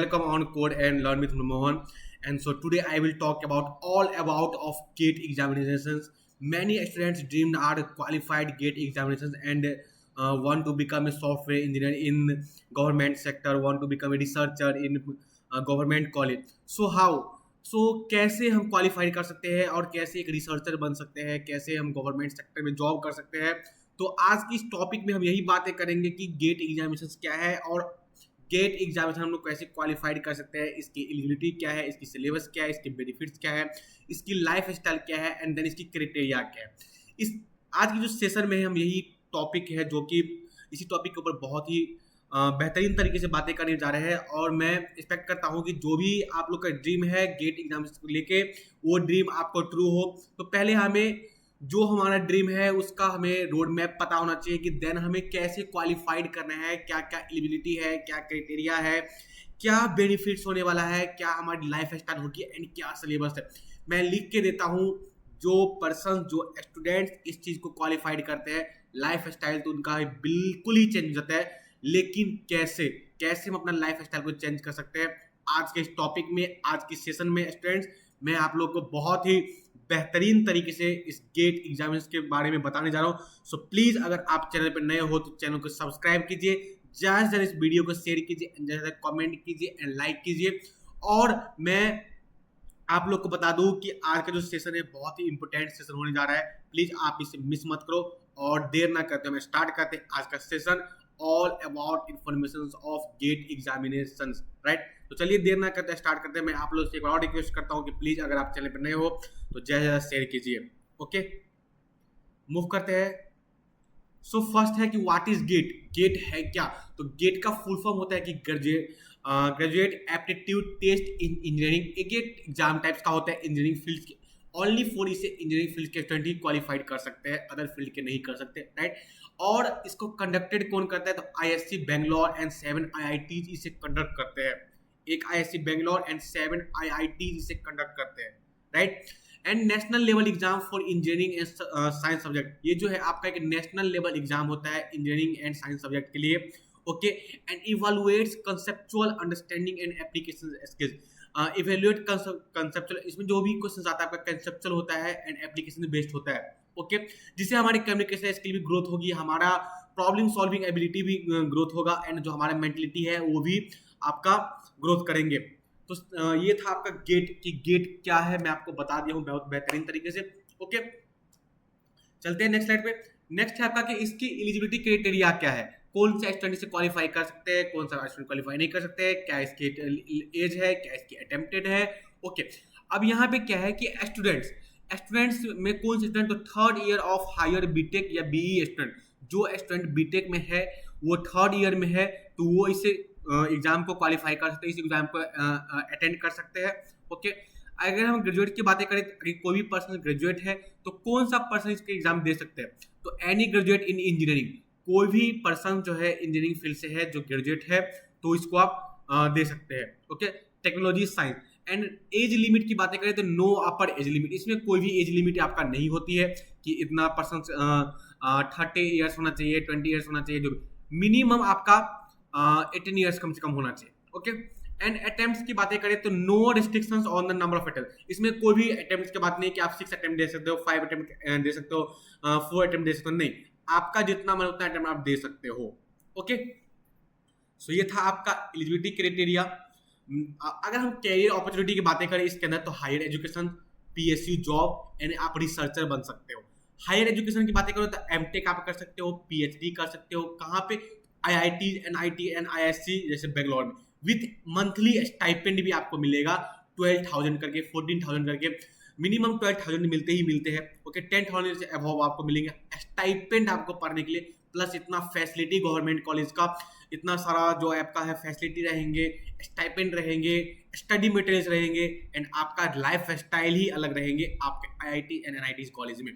welcome on Code and Learn with Mohan. And so today I will talk about all about of GATE examinations. Many students dream are qualified GATE examinations and want to become a software engineer in government sector, want to become a researcher in government college. So how? कैसे हम qualify कर सकते हैं और कैसे एक researcher बन सकते हैं, कैसे हम गवर्नमेंट सेक्टर में जॉब कर सकते हैं। तो आज की इस टॉपिक में हम यही बातें करेंगे कि गेट एग्जामिनेशन क्या है और गेट एग्जामिनेशन हम लोग कैसे क्वालिफाइड कर सकते हैं, इसकी एलिजिबिलिटी क्या है, इसकी सिलेबस क्या है, इसके बेनिफिट्स क्या है, इसकी लाइफ स्टाइल क्या है एंड देन इसकी क्राइटेरिया क्या है। इस आज की जो सेशन में हम यही टॉपिक है जो कि इसी टॉपिक के ऊपर बहुत ही बेहतरीन तरीके से बातें करने जा रहे हैं और मैं एक्सपेक्ट करता हूं कि जो भी आप लोग का ड्रीम है गेट एग्जाम को लेके वो ड्रीम आपको ट्रू हो। तो पहले हमें जो हमारा ड्रीम है उसका हमें रोड मैप पता होना चाहिए कि देन हमें कैसे क्वालिफाइड करना है, क्या क्या एलिजिबिलिटी है, क्या क्राइटेरिया है, क्या बेनिफिट्स होने वाला है, क्या हमारी लाइफ स्टाइल होगी एंड क्या सिलेबस है। मैं लिख के देता हूँ, जो पर्सन जो स्टूडेंट्स इस चीज़ को क्वालिफाइड करते हैं लाइफ स्टाइल तो उनका बिल्कुल ही चेंज हो जाता है। लेकिन कैसे कैसे हम अपना लाइफ स्टाइल को चेंज कर सकते हैं, आज के इस टॉपिक में, आज के सेशन में स्टूडेंट्स मैं आप लोग को बहुत ही बेहतरीन तरीके से इस गेट एग्जामिनेशन के बारे में बताने जा रहा हूं। सो प्लीज अगर आप चैनल पर नए हो तो चैनल को सब्सक्राइब कीजिए, ज्यादा से ज्यादा इस वीडियो को शेयर कीजिए, ज्यादा से ज्यादा कमेंट कीजिए एंड लाइक कीजिए। और मैं आप लोग को बता दूं कि आज का जो सेशन है बहुत ही इंपॉर्टेंट सेशन होने जा रहा है, प्लीज आप इसे मिस मत करो और देर ना करते हुए स्टार्ट करते हैं आज का session all about information of GATE examination, right. तो चलिए देर ना करते स्टार्ट करते हैं। मैं आप लोग से एक और रिक्वेस्ट करता हूँ कि प्लीज अगर आप चैनल पर नए हो तो ज्यादा ज्यादा शेयर कीजिए। ओके, मूव करते हैं। सो फर्स्ट है कि व्हाट इज गेट, गेट है क्या। तो गेट का फुल फॉर्म होता है कि Graduate Aptitude Test in Engineering. एक गेट एग्जाम टाइप्स का होता है इंजीनियरिंग फील्ड के, ओनली फॉर इसे इंजीनियरिंग फील्ड के स्टूडेंट ही क्वालिफाइड कर सकते हैं, अदर फील्ड के नहीं कर सकते, राइट। और इसको कंडक्टेड कौन करता है, तो आईएससी बेंगलोर एंड 7 आईआईटीज इसे कंडक्ट करते हैं। एक आईएससी बेंगलोर एंड 7 आईआईटीज इसे कंडक्ट करते हैं, right. And national level exam for engineering and science subject, ये जो है आपका एक नेशनल लेवल एग्जाम होता है इंजीनियरिंग एंड साइंस सब्जेक्ट के लिए। Okay, and evaluates conceptual understanding and application skills. Evaluate conceptual, इसमें जो भी क्वेश्चन आता है आपका कंसेप्चुअल होता है एंड एप्लीकेशन बेस्ड होता है। ओके, जिससे हमारी कम्युनिकेशन स्किल भी ग्रोथ होगी, हमारा प्रॉब्लम सॉल्विंग एबिलिटी भी ग्रोथ होगा एंड जो हमारा मेंटलिटी है वो भी आपका ग्रोथ करेंगे। तो ये था आपका गेट कि गेट क्या है, मैं आपको बता दिया हूँ बहुत बेहतरीन तरीके से। ओके, चलते हैं नेक्स्ट स्लाइड पे। नेक्स्ट है आपका कि इसकी एलिजिबिलिटी क्राइटेरिया क्या है, कौन सा स्टूडेंट इसे क्वालिफाई कर सकते हैं, कौन सा स्टूडेंट क्वालिफाई नहीं कर सकते हैं, क्या इसकी एज है, क्या इसकी अटेम्प्टेड है। ओके, अब यहाँ पे क्या है कि स्टूडेंट्स में कौन से स्टूडेंट, तो third year of higher BTech या बीई स्टूडेंट, जो स्टूडेंट बीटेक में है वो थर्ड ईयर में है तो वो इसे एग्जाम को क्वालिफाई कर सकते हैं, इस एग्जाम को अटेंड कर सकते हैं। ओके, अगर हम ग्रेजुएट की बातें करें, कोई भी पर्सन ग्रेजुएट है तो कौन सा पर्सन इसके एग्जाम दे सकते हैं, तो एनी ग्रेजुएट इन इंजीनियरिंग, कोई भी पर्सन जो है इंजीनियरिंग फील्ड से है जो ग्रेजुएट है तो इसको आप दे सकते हैं। Okay, technology science and age limit की बातें करें तो नो अपर एज लिमिट, इसमें कोई भी एज लिमिट आपका नहीं होती है कि इतना पर्सन 30 ईयर्स होना चाहिए, 20 ईयर्स होना चाहिए, जो मिनिमम आपका 18 ईयर्स कम से कम होना चाहिए। ओके, एंड अटेम्प्ट्स की बातें करें तो no restrictions on the number of attempt, इसमें कोई भी अटेम्प्ट्स की बात नहीं कि आप 6 अटेम्प्ट दे सकते हो, 5 अटेम्प्ट दे सकते हो, 4 अटेम्प्ट दे सकते हो, नहीं, आपका जितना मन उतना अटेम्प्ट आप दे सकते हो। ओके, सो ये था आपका एलिजिबिलिटी क्राइटेरिया। अगर हम कैरियर अपॉर्चुनिटी की बातें करें इसके अंदर, तो higher education, PSU job and आप रिसर्चर बन सकते हो। हायर एजुकेशन की बातें करो तो एमटेक आप कर सकते हो, पीएचडी कर सकते हो, कहाँ पे, आईआईटी, एनआईटी एंड आईएससी जैसे बेंगलोर में, विथ मंथली स्टाइपेंड भी आपको मिलेगा 12,000 करके, 14,000 करके, मिनिमम 12,000 मिलते ही मिलते हैं। ओके, 10,000 से अबव आपको मिलेंगे स्टाइपेंड आपको पढ़ने के लिए, प्लस इतना फैसिलिटी गवर्नमेंट कॉलेज का, इतना सारा जो आपका है फैसिलिटी रहेंगे, स्टाइपेंड रहेंगे, स्टडी मटेरियल्स रहेंगे एंड आपका लाइफ स्टाइल ही अलग रहेंगे आपके आईआईटी एंड एनआईटी कॉलेज में।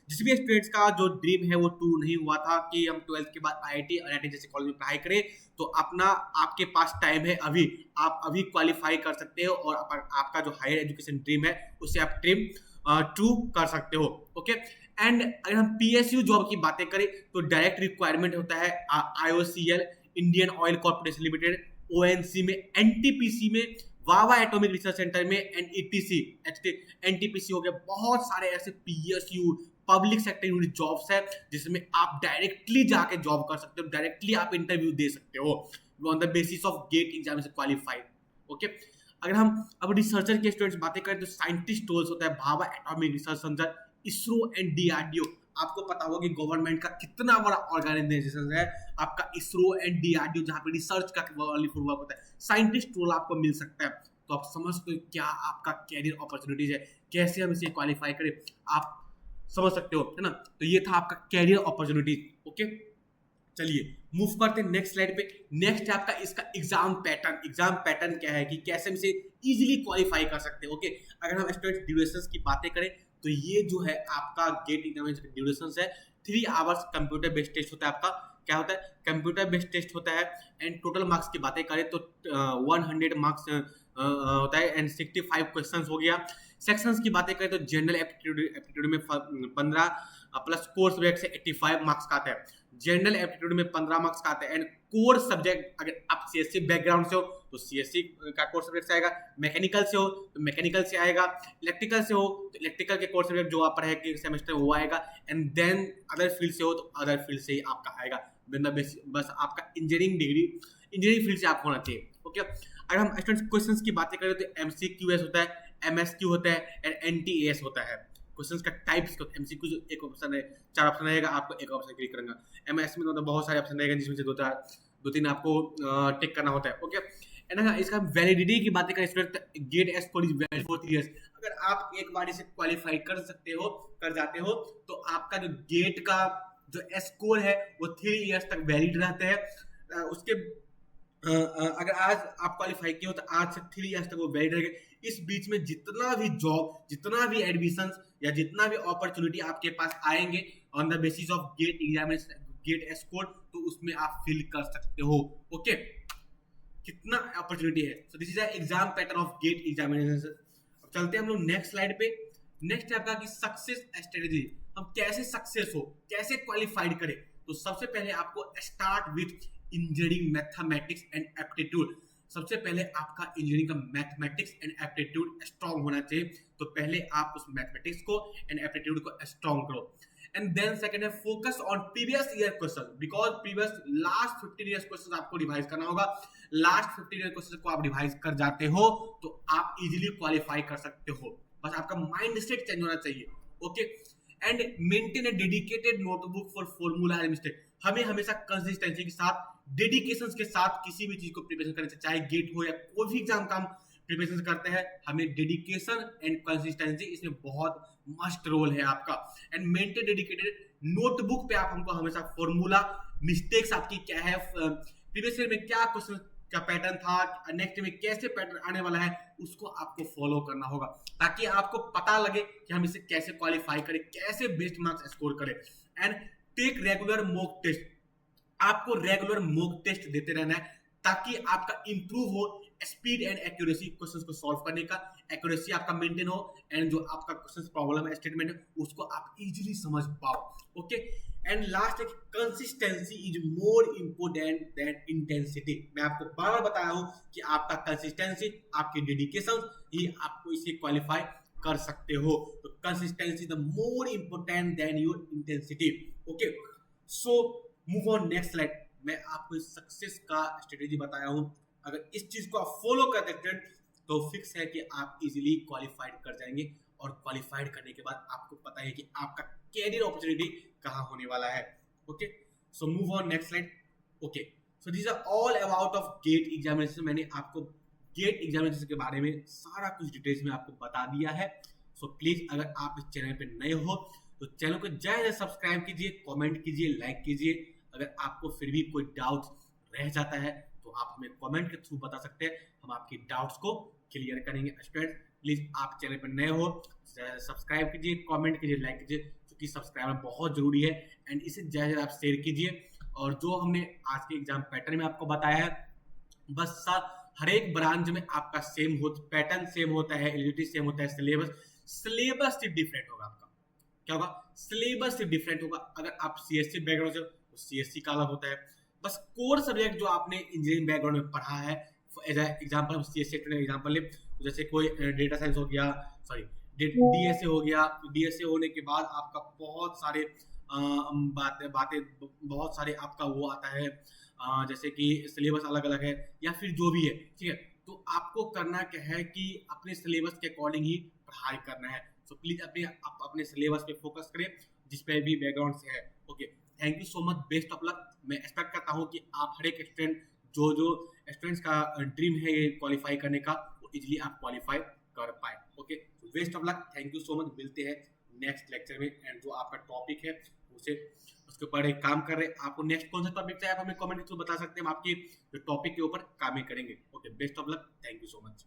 जिस भी स्टूडेंट्स का जो ड्रीम है वो ट्रू नहीं हुआ था कि हम 12th के बाद आईआईटी और एनआईटी जैसे कॉलेज में पढ़ाई करें, तो अपना आपके पास टाइम है अभी, आप अभी क्वालिफाई कर सकते हो और आपका जो हायर एजुकेशन ड्रीम है उसे आप ड्रीम ट्रू कर सकते हो। ओके, एंड अगर हम पीएसयू जॉब की बातें करें तो डायरेक्ट रिक्वायरमेंट होता है IOCL, Indian Oil Corporation Limited, ONGC में, एनटीपीसी में, वावा एटॉमिक रिसर्च सेंटर में, एंड ईटीसी, एनटीपीसी हो गया। बहुत सारे ऐसे PSU public sector unit jobs है जिसमें आप डायरेक्टली जाके जॉब कर सकते हो, डायरेक्टली आप इंटरव्यू दे सकते हो on the basis of GATE exam से क्वालिफाइड। ओके, अगर हम अब रिसर्चर के स्टूडेंट्स बातें करें तो साइंटिस्ट रोल्स होता है Bhabha atomic research centre, ISRO and DRDO. आपको पता होगा कि गवर्नमेंट का कितना बड़ा ऑर्गेनाइजेशन है आपका इसरो एंड डीआरडीओ, जहाँ पे रिसर्च का वर्क होता है। साइंटिस्ट रोल आपको मिल सकता है, तो आप समझते हो क्या आपका कैरियर अपॉर्चुनिटीज है, कैसे हम इसे क्वालिफाई करें, आप समझ सकते हो, है ना। तो ये था आपका कैरियर अपॉर्चुनिटीज। ओके, चलिए मूव करते हैं नेक्स्ट स्लाइड पे। नेक्स्ट है आपका इसका एग्जाम पैटर्न। एग्जाम पैटर्न क्या है कि कैसे हम इसे इजीली क्वालिफाई कर सकते हैं। ओके, अगर हम स्टूडेंट ड्यूरेशंस की बातें करें तो ये जो है आपका गेट एग्जामिनेशन ड्यूरेशन है 3 आवर्स। कंप्यूटर बेस्ड टेस्ट होता है आपका, क्या होता है, कंप्यूटर बेस्ड टेस्ट होता है। एंड टोटल मार्क्स की बातें करें तो 100 मार्क्स होता है एंड 65 क्वेश्चंस हो गया। सेक्शंस की बातें करें तो जनरल एप्टीट्यूड में 15 प्लस कोर सब्जेक्ट से 85 मार्क्स का आता है। जनरल एप्टीट्यूड में 15 मार्क्स का आता है। एंड कोर सब्जेक्ट, अगर आप सीएससी बैकग्राउंड से हो तो सीएससी का कोर सब्जेक्ट से आएगा, मैकेनिकल से हो तो मैकेनिकल से आएगा, इलेक्ट्रिकल से हो तो इलेक्ट्रिकल के कोर सब्जेक्ट जो आप पढ़ाए सेमेस्टर वो आएगा। एंड देन अदर फील्ड से हो तो अदर फील्ड से ही आपका आएगा। बस आपका इंजीनियरिंग डिग्री इंजीनियरिंग फील्ड से आप होना चाहिए। ओके, अगर हम स्टूडेंट्स क्वेश्चंस की बातें करें तो एमसीक्यूएस होता है, एमएसक्यू होता है एंड एनटीएस होता है। क्वेश्चंस का टाइप्स को एमसीक्यू जो एक ऑप्शन है, 4 ऑप्शन रहेगा, आपको एक ऑप्शन क्लिक करेंगे। एमएस में तो बहुत सारे ऑप्शन रहेगा जिसमें से 2-3 आपको टिक करना होता है। ओके, एंड इसका वैलिडिटी की बातें करें student, GATE score is valid for 3 years. अगर आप एक बार इसे क्वालिफाई कर जाते हो तो आपका जो गेट का जो स्कोर है वो 3 इयर्स तक वैलिड रहते हैं। उसके अगर आज आप क्वालिफाई किए हो तो आज से 3 इयर्स तक वो वैलिड रहेगा। इस बीच में जितना भी जॉब, जितना भी एडमिशन या जितना भी अपॉर्चुनिटी आपके पास आएंगे on the basis of GATE examination, GATE score, तो उसमें आप फिल कर सकते हो। ओके, कितना अपॉर्चुनिटी है। So this is the exam pattern of GATE examination. अब चलते हैं हम लोग नेक्स्ट स्लाइड पे। नेक्स्ट है आपका कि सक्सेस स्ट्रेटेजी, हम कैसे सक्सेस हो, कैसे क्वालिफाइड करें। तो सबसे पहले आपको start with engineering mathematics and aptitude. सबसे पहले आपका इंजीनियरिंग का मैथमेटिक्स एंड एप्टीट्यूड स्ट्रांग होना चाहिए, तो पहले आप उस मैथमेटिक्स को एंड एप्टीट्यूड को स्ट्रांग करो। एंड देन सेकंड है focus on previous year question, because previous last 15 years question आपको रिवाइज करना होगा। लास्ट 15 ईयर क्वेश्चन को आप रिवाइज कर जाते हो तो आप इजीली क्वालिफाई कर सकते हो। बस आपका माइंड सेट चेंज होना चाहिए। Okay, and maintain A dedicated notebook for formula and mistake. हमें हमेशा कंसिस्टेंसी के साथ, डेडिकेशन के साथ किसी भी चीज को प्रिपरेशन करना चाहिए, चाहे गेट हो या कोई भी एग्जाम का हम प्रिपरेशन करते हैं, हमें डेडिकेशन एंड कंसिस्टेंसी इसमें बहुत मस्ट रोल है आपका। एंड मेंटेन डेडिकेटेड नोटबुक पे आप हमको हमेशा फॉर्मूला, मिस्टेक्स आपकी क्या है, प्रीवियस ईयर में क्या क्वेश्चन का पैटर्न था, नेक्स्ट में कैसे पैटर्न आने वाला है, उसको आपको फॉलो करना होगा ताकि आपको पता लगे कि हम इसे कैसे क्वालिफाई करें, कैसे बेस्ट मार्क्स स्कोर करें। And take regular mock test, आपको रेगुलर मॉक टेस्ट देते रहना है ताकि आपका इंप्रूव हो स्पीड एंड एक्यूरेसी, क्वेश्चंस को सॉल्व करने का एक्यूरेसी आपका मेंटेन हो, एंड जो आपका क्वेश्चंस प्रॉब्लम है, स्टेटमेंट है, उसको आप इजीली समझ पाओ। ओके, एंड लास्ट है consistency is more important than intensity. मैं आपको बार बार बताया हूं कि आपका कंसिस्टेंसी, आपकी डेडिकेशन ही आपको इसे क्वालिफाई कर सकते हो। तो consistency the more important than your intensity. Okay, so move on next slide. मैं आपको सक्सेस का स्ट्रेटेजी बताया हूं, अगर इस चीज को आप फॉलो कर देते हैं तो फिक्स है कि आप इजीली क्वालिफाइड कर जाएंगे। और क्वालिफाइड करने के बाद आपको पता है कि आपका कैरियर अपॉर्चुनिटी कहां होने वाला है। Okay, so move on next slide. Okay, so this are all about of GATE examination. मैंने आपको गेट एग्जामिनेशन के बारे में सारा कुछ डिटेल्स में आपको बता दिया है। सो प्लीज अगर आप इस चैनल पे नए हो तो चैनल को जल्द से सब्सक्राइब कीजिए, कमेंट कीजिए, लाइक कीजिए। अगर आपको फिर भी कोई डाउट रह जाता है तो आप हमें कमेंट के थ्रू बता सकते हैं, हम आपकी डाउट्स को क्लियर करेंगे। स्टूडेंट प्लीज आप चैनल पर नए हो सब्सक्राइब कीजिए, कमेंट कीजिए, लाइक कीजिए, क्योंकि सब्सक्राइबर बहुत जरूरी है। एंड इसे ज़्यादा आप शेयर कीजिए। और जो हमने आज के एग्जाम पैटर्न में आपको बताया है, बस हर एक ब्रांच में आपका सेम हो, पैटर्न सेम होता है, एलिजिबिलिटी सेम होता है, सिलेबस सिर्फ डिफरेंट होगा। आपका क्या होगा, सिलेबस सिर्फ डिफरेंट होगा। अगर आप सीएससी बैकग्राउंड से तो सीएससी का अलग होता है, बस कोर सब्जेक्ट जो आपने इंजीनियरिंग बैकग्राउंड में पढ़ा है, एज एग्जाम्पल हम CSE एग्जाम्पल ले, जैसे कोई डेटा साइंस हो गया, सॉरी DSA हो गया। DSA होने के बाद आपका बहुत सारे बातें बातें बहुत सारे आपका वो आता है, जैसे कि सिलेबस अलग अलग है या फिर जो भी है, ठीक है। तो आपको करना क्या है कि अपने सिलेबस के अकॉर्डिंग ही पढ़ाई करना है। सो प्लीज अपने सिलेबस पे फोकस करें जिस पे भी बैकग्राउंड से है। Okay, thank you so much, best of luck. मैं एक्सपेक्ट करता हूँ कि आप हर एक स्टूडेंट, जो जो स्टूडेंट्स का ड्रीम है ये क्वालिफाई करने का, वो इजिली आप क्वालिफाई कर पाए। Okay, best of luck, thank you so much. मिलते हैं नेक्स्ट लेक्चर में, एंड जो आपका टॉपिक है उसे उसके ऊपर एक काम कर रहे हैं। आपको नेक्स्ट कौन सा टॉपिक चाहिए आप हमें कमेंट के थ्रू बता सकते हैं, हम आपके जो टॉपिक के ऊपर काम करेंगे। Okay, best of luck, thank you so much.